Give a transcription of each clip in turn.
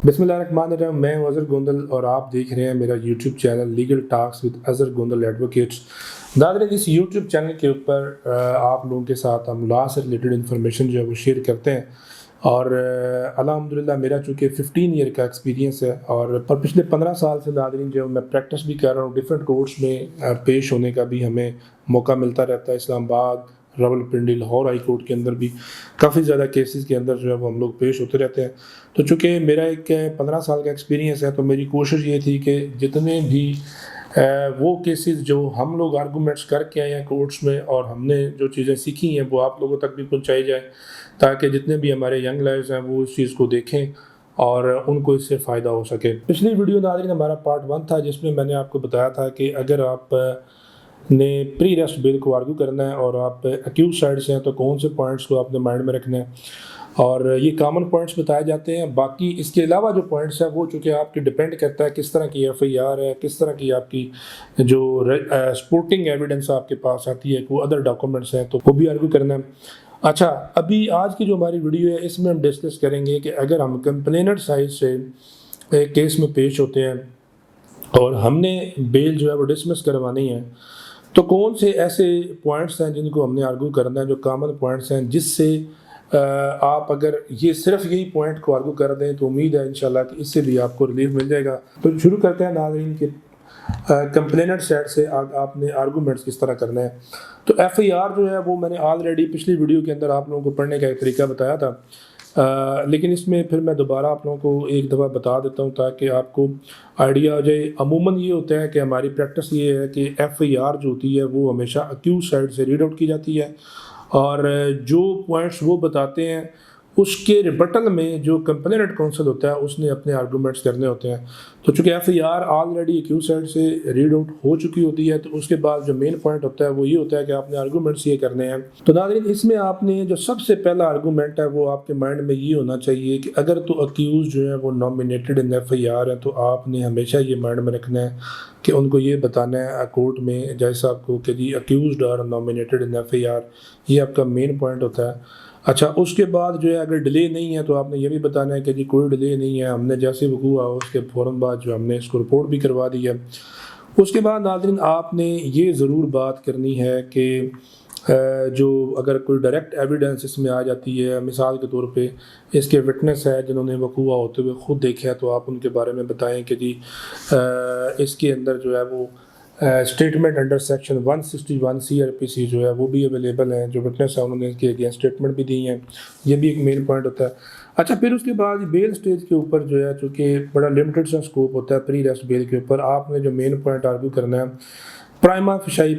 बिस्मिल्लाहिर्रहमानिर्रहीम। मैं हूं अज़हर गोंदल और आप देख रहे हैं मेरा YouTube channel legal talks with Azhar Gondal advocates. नाज़रीन, इस यूट्यूब चैनल के ऊपर आप लोगों के साथ हम लॉ से रिलेटेड इन्फॉर्मेशन जो है वो शेयर करते हैं और अल्हम्दुलिल्लाह मेरा चूँकि 15 ईयर का एक्सपीरियंस है और पर पिछले 15 साल से नाज़रीन जो मैं प्रैक्टिस भी कर रहा हूँ, डिफरेंट कोर्ट्स में पेश होने का भी हमें मौका मिलता रहता है। इस्लामाबाद, रावलपिंडी, लाहौर हाई कोर्ट के अंदर भी काफ़ी ज़्यादा केसेस के अंदर जो है वो हम लोग पेश होते रहते हैं। तो चूँकि मेरा एक 15 साल का एक्सपीरियंस है, तो मेरी कोशिश ये थी कि जितने भी वो केसेस जो हम लोग आर्गूमेंट्स करके आए हैं कोर्ट्स में और हमने जो चीज़ें सीखी हैं वो आप लोगों तक भी पहुंचाई जाए, ताकि जितने भी हमारे यंग लॉयर्स हैं वो इस चीज़ को देखें और उनको इससे फ़ायदा हो सके। पिछली वीडियो नाज़रीन हमारा पार्ट 1 था, जिसमें मैंने आपको बताया था कि अगर आप ने प्री अरेस्ट बेल को आर्गू करना है और आप अक्यूज साइड से हैं तो कौन से पॉइंट्स को आपने माइंड में रखना है, और ये कॉमन पॉइंट्स बताए जाते हैं। बाकी इसके अलावा जो पॉइंट्स हैं वो चूँकि आपकी डिपेंड करता है किस तरह की एफआईआर है, किस तरह की आपकी जो सपोर्टिंग एविडेंस आपके पास आती है, वो अदर डॉक्यूमेंट्स हैं, तो वो भी आर्गू करना है। अच्छा, अभी आज की जो हमारी वीडियो है इसमें हम डिस्कस करेंगे कि अगर हम कंप्लेनेंट साइड से एक केस में पेश होते हैं और हमने बेल जो है वो डिसमिस करवानी है, तो कौन से ऐसे पॉइंट्स हैं जिनको हमने आर्गू करना है, जो कॉमन पॉइंट्स हैं, जिससे आप अगर ये सिर्फ यही पॉइंट को आर्गू कर दें तो उम्मीद है इंशाल्लाह कि इससे भी आपको रिलीफ मिल जाएगा। तो शुरू करते हैं नाज़रीन कि कंप्लेनेंट साइड से आपने आर्गूमेंट्स किस तरह करना है। तो एफआईआर जो है वो मैंने ऑलरेडी पिछली वीडियो के अंदर आप लोगों को पढ़ने का एक तरीका बताया था, लेकिन इसमें फिर मैं दोबारा आप लोगों को एक दफ़ा बता देता हूँ ताकि आपको आइडिया हो जाए। अमूमन ये होता है कि हमारी प्रैक्टिस ये है कि एफआईआर जो होती है वो हमेशा अक्यूज साइड से रीड आउट की जाती है और जो पॉइंट्स वो बताते हैं उसके रिबटल में जो कंप्लेनेंट काउंसिल होता है उसने अपने आर्गूमेंट्स करने होते हैं। तो चूँकि एफआईआर ऑलरेडी अक्यूज साइड से रीड आउट हो चुकी होती है, तो उसके बाद जो मेन पॉइंट होता है वो ये होता है कि आपने आर्गूमेंट्स ये करने हैं। तो नाज़रीन, इसमें आपने जो सबसे पहला आर्गूमेंट है वो आपके माइंड में ये होना चाहिए कि अगर तो अक्यूज जो है वो नॉमिनेटेड इन एफआईआर है, तो आपने हमेशा ये माइंड में रखना है कि उनको ये बताना है कोर्ट में जज साहब को कि जी accused are nominated in FIR, ये आपका मेन पॉइंट होता है। अच्छा, उसके बाद जो है अगर डिले नहीं है तो आपने ये भी बताना है कि जी कोई डिले नहीं है, हमने जैसे वकूआ हुआ उसके फ़ौरन बाद जो हमने इसको रिपोर्ट भी करवा दी है। उसके बाद नाज़रीन आपने ये ज़रूर बात करनी है कि जो अगर कोई डायरेक्ट एविडेंस इसमें आ जाती है, मिसाल के तौर पे इसके विटनेस है जिन्होंने वकूआ होते हुए ख़ुद देखा है, तो आप उनके बारे में बताएं कि जी इसके अंदर जो है वो स्टेटमेंट अंडर सेक्शन 161 सीआरपीसी जो है वो भी अवेलेबल हैं, जो विटनेस है उन्होंने इसके अगेंस्ट स्टेटमेंट भी दी हैं। ये भी एक मेन पॉइंट होता है। अच्छा, फिर उसके बाद बेल स्टेज के ऊपर जो है, चूँकि बड़ा लिमिटेड सा स्कोप होता है प्री अरेस्ट बेल के ऊपर, आपने जो मेन पॉइंट आर्ग्यू करना है प्राइमा फिशाई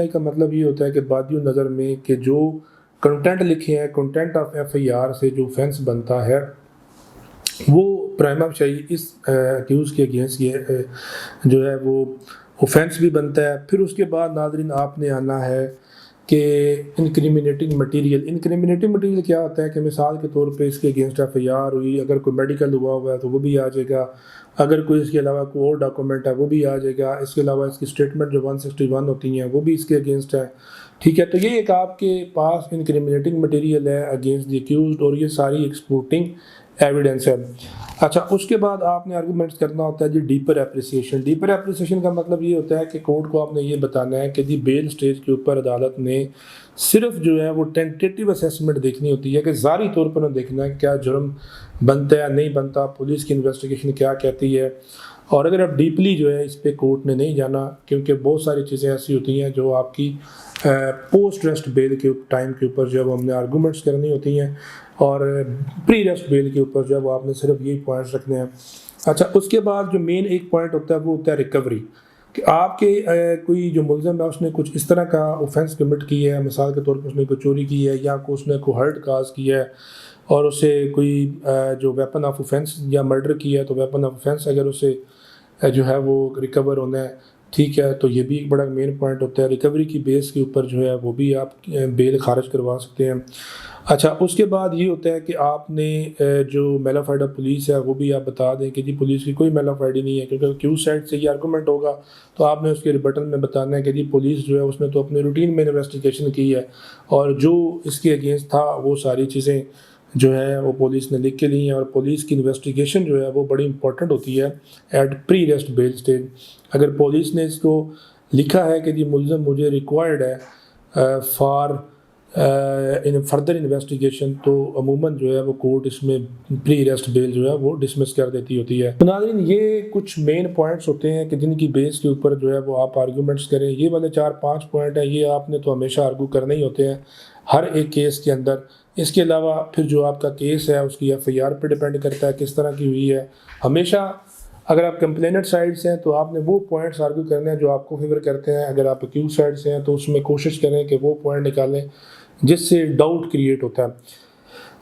का मतलब ये होता है कि बादियों नज़र में कि जो कंटेंट लिखे हैं, कंटेंट ऑफ एफआईआर से जो ऑफेंस बनता है वो प्राइमा फिशाई इस अक्यूज़ के अगेंस्ट ये जो है वो ऑफेंस भी बनता है। फिर उसके बाद नाज़रीन आपने आना है कि इनक्रिमिनेटिंग मटीरियल क्या होता है कि मिसाल के तौर पे इसके अगेंस्ट एफआईआर हुई, अगर कोई मेडिकल हुआ है तो वो भी आ जाएगा, अगर कोई इसके अलावा कोई और डॉक्यूमेंट है वो भी आ जाएगा, इसके अलावा इसकी स्टेटमेंट जो 161 होती हैं वो भी इसके अगेंस्ट है। ठीक है, तो ये एक आपके पास इनक्रिमिनेटिंग मटीरियल है अगेंस्ट द अक्यूज्ड और ये सारी एक्सपोर्टिंग एविडेंस है। अच्छा, उसके बाद आपने आर्गूमेंट्स करना होता है जी डीपर एप्रिसिएशन का मतलब ये होता है कि कोर्ट को आपने ये बताना है कि जी बेल स्टेज के ऊपर अदालत ने सिर्फ जो है वो टेंटेटिव असेसमेंट देखनी होती है कि ज़ारी तौर पर देखना है क्या जुर्म बनता है नहीं बनता, पुलिस की इन्वेस्टिगेशन क्या कहती है। और अगर आप डीपली जो है इस पर कोर्ट ने नहीं जाना, क्योंकि बहुत सारी चीज़ें ऐसी होती हैं जो आपकी पोस्ट रेस्ट बेल के टाइम के ऊपर जब हमने आर्गूमेंट्स करनी होती हैं और प्री रेस्ट बेल के ऊपर जब आपने सिर्फ यही पॉइंट्स रखने हैं। अच्छा, उसके बाद जो मेन एक पॉइंट होता है वो होता है रिकवरी, कि आपके कोई जो मुलज़म है उसने कुछ इस तरह का ऑफेंस कमिट किया है, मिसाल के तौर पर उसने कोई चोरी की है या उसने कोई हर्ट काज किया है और उसे कोई जो वेपन ऑफ ऑफेंस या मर्डर किया है, तो वेपन ऑफ ऑफेंस अगर उसे जो है वो रिकवर होना है, ठीक है, तो ये भी एक बड़ा मेन पॉइंट होता है। रिकवरी की बेस के ऊपर जो है वो भी आप बेल खारिज करवा सकते हैं। अच्छा, उसके बाद ये होता है कि आपने जो मेलाफाइड ऑफ पुलिस है वो भी आप बता दें कि जी पुलिस की कोई मेलाफाइडी नहीं है, क्योंकि क्यू साइड से ये आर्गूमेंट होगा तो आपने उसके रिबटल में बताना है कि जी पुलिस जो है उसने तो अपने रूटीन में इन्वेस्टिगेशन की है और जो इसके अगेंस्ट था वो सारी चीज़ें जो है वो पुलिस ने लिख के ली हैं, और पुलिस की इन्वेस्टिगेशन जो है वो बड़ी इंपॉर्टेंट होती है at pre arrest bail stage. अगर पुलिस ने इसको लिखा है कि जी मुलज़म मुझे रिक्वायर्ड है फॉर इन फर्दर इन्वेस्टिगेशन, तो अमूमन जो है वो कोर्ट इसमें प्री अरेस्ट बेल जो है वो डिसमिस कर देती होती है। तो नाज़रीन, ये कुछ मेन पॉइंट्स होते हैं कि जिनकी बेस के ऊपर जो है वो आप आर्गूमेंट्स करें। ये वाले 4-5 पॉइंट हैं, ये आपने तो हमेशा आर्गू करने ही होते हैं हर एक केस के अंदर। इसके अलावा फिर जो आपका केस है उसकी FIR पे डिपेंड करता है किस तरह की हुई है। हमेशा अगर आप कंप्लेनेंट साइड से हैं तो आपने वो पॉइंट्स आर्गू करने हैं जो आपको फेवर करते हैं। अगर आप अक्यूज साइड से हैं तो उसमें कोशिश करें कि वो पॉइंट निकालें जिससे डाउट क्रिएट होता है।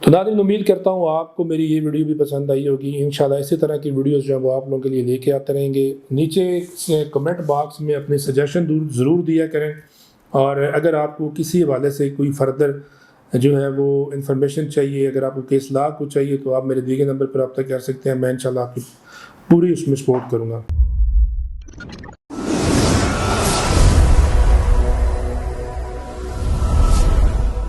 तो नाज़रीन, उम्मीद करता हूँ आपको मेरी ये वीडियो भी पसंद आई होगी। इंशाल्लाह इसी तरह की वीडियोस जो है वो आप लोगों के लिए लेके आते रहेंगे। नीचे कमेंट बॉक्स में अपने सजेशन ज़रूर दिया करें, और अगर आपको किसी हवाले से कोई फर्दर जो है वो इन्फॉर्मेशन चाहिए, अगर आपको केस ला को चाहिए, तो आप मेरे दिए गए नंबर पर रब्ता कर सकते हैं। मैं इंशाल्लाह आपकी पूरी उसमें सपोर्ट करूँगा।